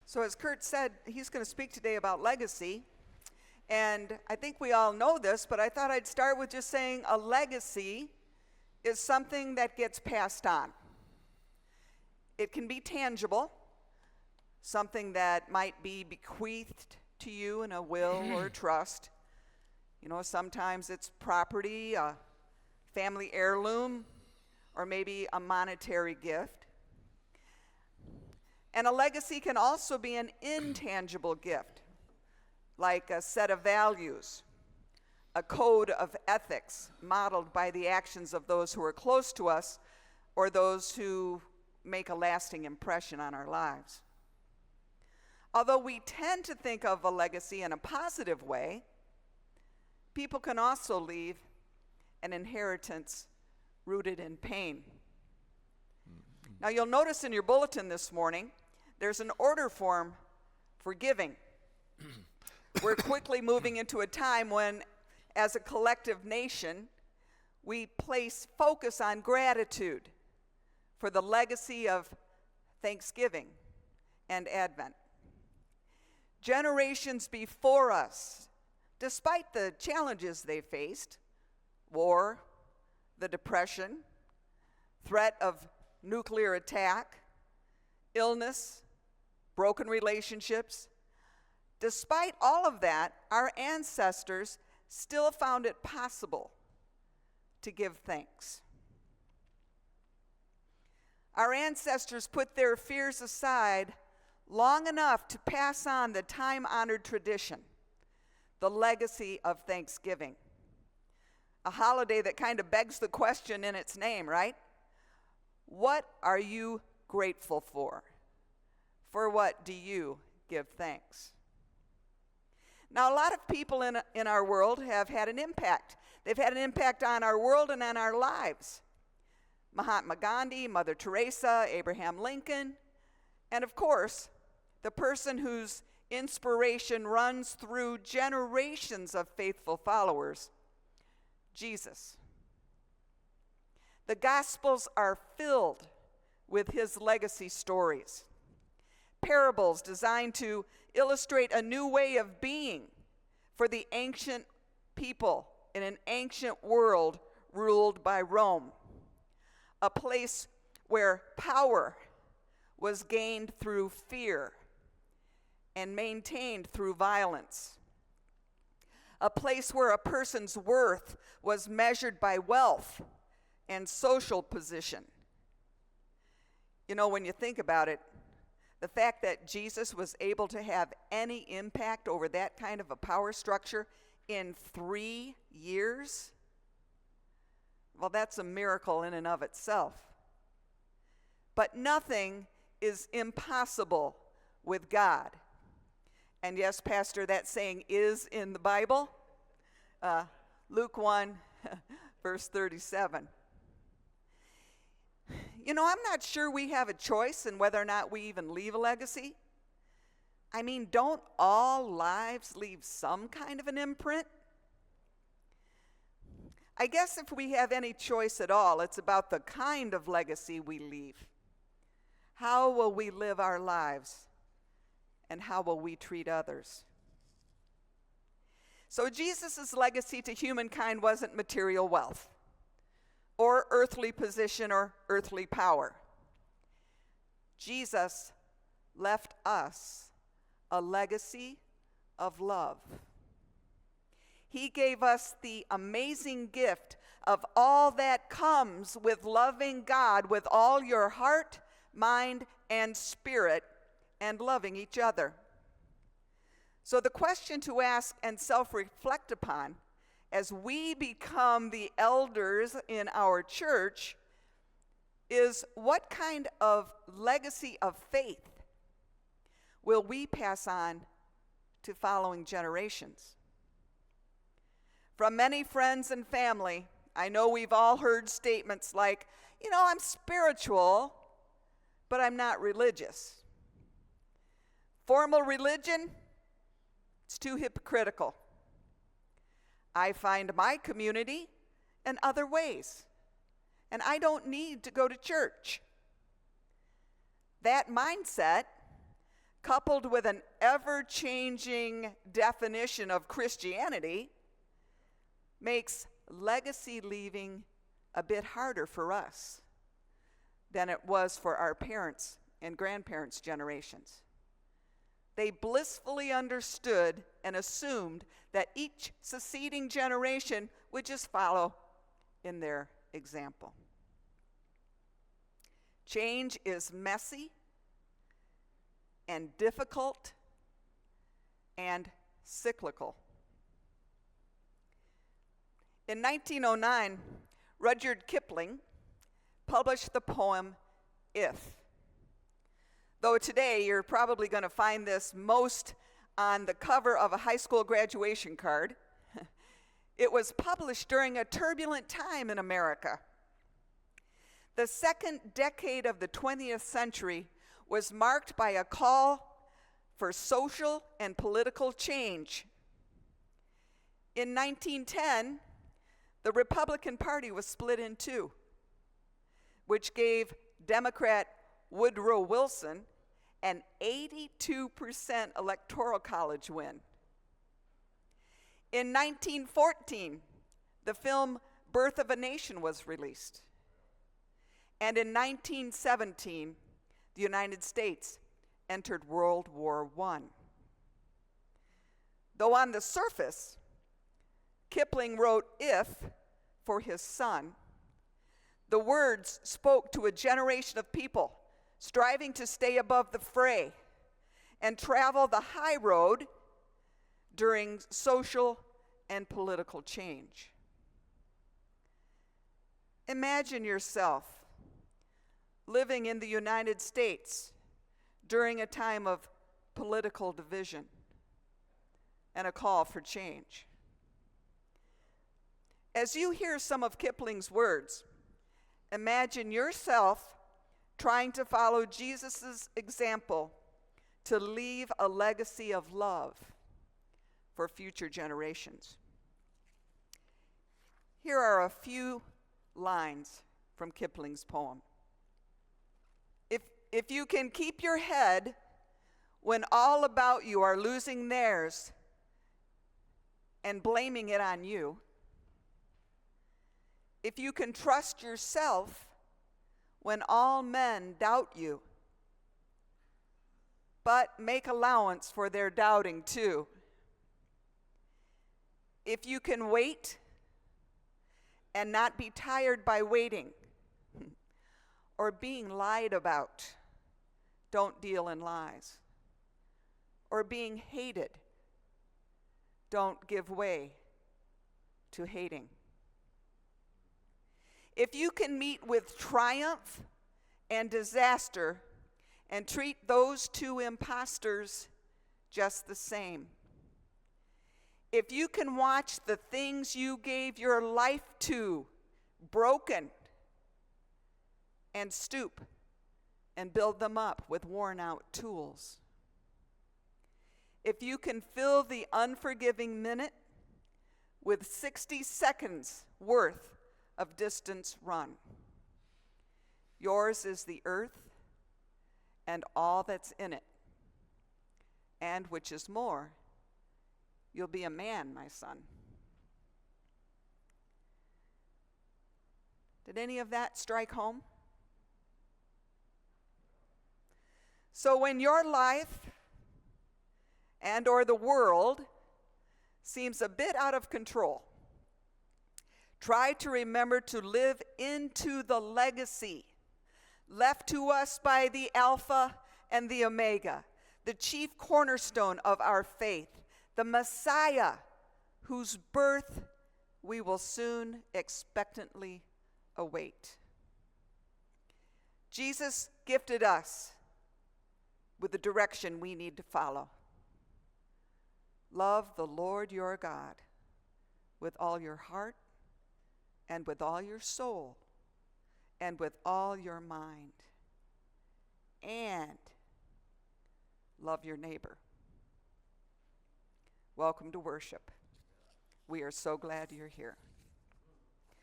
So as Kurt said, he's going to speak today about legacy. And I think we all know this, but I thought I'd start with just saying a legacy is something that gets passed on. It can be tangible, something that might be bequeathed to you in a will or a trust. You know, sometimes it's property, a family heirloom, or maybe a monetary gift. And a legacy can also be an intangible gift, like a set of values, a code of ethics modeled by the actions of those who are close to us or those who make a lasting impression on our lives. Although we tend to think of a legacy in a positive way, people can also leave an inheritance rooted in pain. Now you'll notice in your bulletin this morning, there's an order form for giving. We're quickly moving into a time when, as a collective nation, we place focus on gratitude for the legacy of Thanksgiving and Advent. Generations before us, despite the challenges they faced, war, the Depression, threat of nuclear attack, illness, broken relationships, despite all of that, our ancestors still found it possible to give thanks. Our ancestors put their fears aside long enough to pass on the time-honored tradition, the legacy of Thanksgiving. A holiday that kind of begs the question in its name, right? What are you grateful for? For what do you give thanks? Now, a lot of people in our world have had an impact. They've had an impact on our world and on our lives. Mahatma Gandhi, Mother Teresa, Abraham Lincoln, and of course, the person whose inspiration runs through generations of faithful followers, Jesus. The Gospels are filled with his legacy stories. Parables designed to illustrate a new way of being for the ancient people in an ancient world ruled by Rome, a place where power was gained through fear and maintained through violence, a place where a person's worth was measured by wealth and social position. You know, when you think about it, the fact that Jesus was able to have any impact over that kind of a power structure in 3 years, well, that's a miracle in and of itself. But nothing is impossible with God. And yes, Pastor, that saying is in the Bible. Luke 1, verse 37. You know, I'm not sure we have a choice in whether or not we even leave a legacy. I mean, don't all lives leave some kind of an imprint? I guess if we have any choice at all, it's about the kind of legacy we leave. How will we live our lives? And how will we treat others? So Jesus' legacy to humankind wasn't material wealth, or earthly position, or earthly power. Jesus left us a legacy of love. He gave us the amazing gift of all that comes with loving God with all your heart, mind, and spirit, and loving each other. So the question to ask and self-reflect upon as we become the elders in our church is, what kind of legacy of faith will we pass on to following generations? From many friends and family, I know we've all heard statements like, you know, I'm spiritual, but I'm not religious. Formal religion, it's too hypocritical. I find my community in other ways, and I don't need to go to church. That mindset coupled with an ever-changing definition of Christianity, makes legacy leaving a bit harder for us than it was for our parents and grandparents' generations. They blissfully understood and assumed that each succeeding generation would just follow in their example. Change is messy and difficult and cyclical. In 1909, Rudyard Kipling published the poem If. Though today you're probably going to find this most on the cover of a high school graduation card, it was published during a turbulent time in America. The second decade of the 20th century was marked by a call for social and political change. In 1910, the Republican Party was split in two, which gave Democrat Woodrow Wilson an 82% electoral college win. In 1914, the film Birth of a Nation was released. And in 1917, the United States entered World War I. Though on the surface, Kipling wrote If for his son, the words spoke to a generation of people striving to stay above the fray and travel the high road during social and political change. Imagine yourself living in the United States during a time of political division and a call for change. As you hear some of Kipling's words, imagine yourself trying to follow Jesus' example to leave a legacy of love for future generations. Here are a few lines from Kipling's poem. If you can keep your head when all about you are losing theirs and blaming it on you, if you can trust yourself when all men doubt you, but make allowance for their doubting too, if you can wait and not be tired by waiting or being lied about, don't deal in lies, or being hated, don't give way to hating. If you can meet with triumph and disaster and treat those two imposters just the same, if you can watch the things you gave your life to broken and stoop and build them up with worn out tools, if you can fill the unforgiving minute with 60 seconds worth of distance run, yours is the earth and all that's in it, and which is more, you'll be a man, my son. Did any of that strike home? So when your life and or the world seems a bit out of control, try to remember to live into the legacy left to us by the Alpha and the Omega, the chief cornerstone of our faith, the Messiah, whose birth we will soon expectantly await. Jesus gifted us with the direction we need to follow. Love the Lord your God with all your heart and with all your soul and with all your mind, and love your neighbor. Welcome to worship. We are so glad you're here.